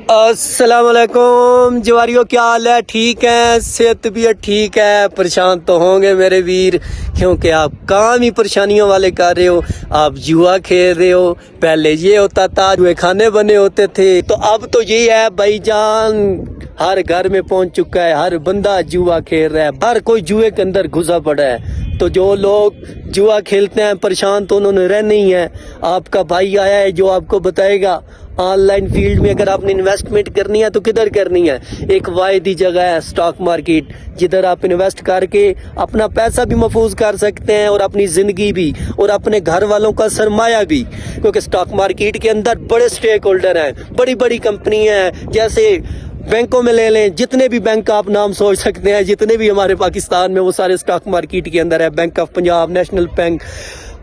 अस्सलाम वालेकुम जवारियों, क्या हाल है? ठीक है, सेहत तबीयत ठीक है? परेशान तो होंगे मेरे वीर, क्योंकि आप काम ही परेशानियों वाले कर रहे हो। आप जुआ खेल रहे हो। पहले ये होता था, जुए खाने बने होते थे, तो अब तो ये है भाईजान, हर घर में पहुंच चुका है, हर बंदा जुआ खेल रहा है, हर कोई जुए के अंदर घुसा पड़ा है। तो जो लोग जुआ खेलते हैं परेशान तो उन्होंने रहना ही है। आपका भाई आया है जो आपको बताएगा ऑनलाइन फील्ड में अगर आपने इन्वेस्टमेंट करनी है तो किधर करनी है। एक वायदी जगह है स्टॉक मार्केट, जिधर आप इन्वेस्ट करके अपना पैसा भी महफूज कर सकते हैं और अपनी ज़िंदगी भी और अपने घर वालों का सरमाया भी, क्योंकि स्टॉक मार्केट के अंदर बड़े स्टेक होल्डर हैं, बड़ी बड़ी कंपनियां हैं। जैसे बैंकों में ले लें, जितने भी बैंक आप नाम सोच सकते हैं, जितने भी हमारे पाकिस्तान में, वो सारे स्टॉक मार्केट के अंदर है। Bank of Punjab, national bank,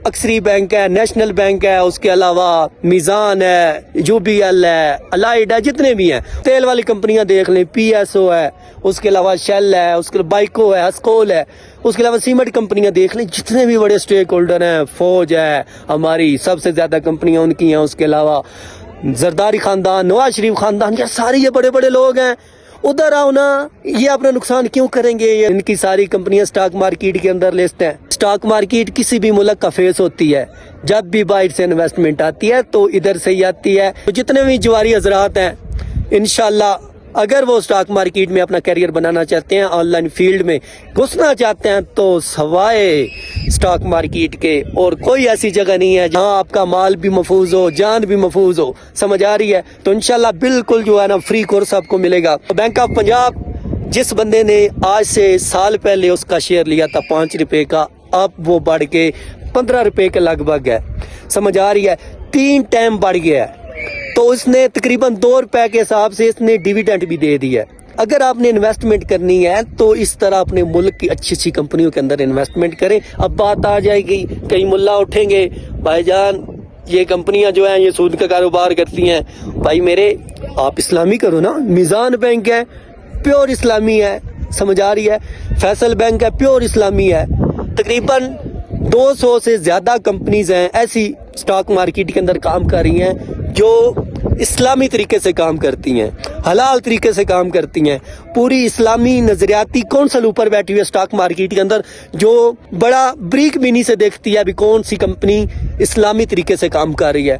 अक्सरी बैंक है, नेशनल बैंक है, उसके अलावा मीज़ान है, यूबीएल है, अलाइड है, जितने भी हैं। तेल वाली कंपनियां देख लें, पीएसओ है, उसके अलावा शेल है, उसके अलावा बाइको है, अस्कोल है, उसके अलावा सीमेंट कंपनियां देख लें, जितने भी बड़े स्टेक होल्डर हैं। फौज है हमारी, सबसे ज़्यादा कंपनियां उनकी हैं। उसके अलावा जरदारी खानदान, नवाज शरीफ खानदान, ये सारे ये बड़े बड़े लोग हैं। उधर आओ ना, ये अपना नुकसान क्यों करेंगे? ये इनकी सारी कंपनियां स्टॉक मार्केट के अंदर लिस्ट हैं। स्टॉक मार्केट किसी भी मुल्क का फेस होती है। जब भी बाहर से इन्वेस्टमेंट आती है तो इधर से ही आती है। तो जितने भी जुआरी हजरात हैं, इंशाल्लाह अगर वो स्टॉक मार्केट में अपना करियर बनाना चाहते हैं, ऑनलाइन फील्ड में घुसना चाहते हैं, तो सवाए स्टॉक मार्केट के और कोई ऐसी जगह नहीं है जहां आपका माल भी महफूज हो, जान भी महफूज हो। समझ आ रही है? तो इंशाल्लाह बिल्कुल जो है ना, फ्री कोर्स आपको मिलेगा। बैंक ऑफ पंजाब, जिस बंदे ने आज से साल पहले उसका शेयर लिया था 5 रुपए का, अब वो बढ़ के 15 रुपए के लगभग है। समझ आ रही है? 3 टाइम बढ़ गया है। तो इसने तकरीबन 2 रुपए के हिसाब से इसने डिविडेंड भी दे दिया है। अगर आपने इन्वेस्टमेंट करनी है तो इस तरह अपने मुल्क की अच्छी अच्छी कंपनियों के अंदर इन्वेस्टमेंट करें। अब बात आ जाएगी, कई मुल्ला उठेंगे, भाईजान ये कंपनियां जो हैं ये सूद का कारोबार करती हैं। भाई मेरे, आप इस्लामी करो ना। मीज़ान बैंक है, प्योर इस्लामी है। समझ आ रही है? फैसल बैंक है, प्योर इस्लामी है। तकरीबन 200 से ज़्यादा कंपनीज हैं ऐसी स्टॉक मार्केट के अंदर काम कर रही हैं जो इस्लामी तरीके से काम करती हैं, हलाल तरीके से काम करती हैं। पूरी इस्लामी नजरियाती कौंसल ऊपर बैठी हुई है स्टॉक मार्केट के अंदर, जो बड़ा ब्रीक बीनी से देखती है अभी कौन सी कंपनी इस्लामी तरीके से काम कर रही है।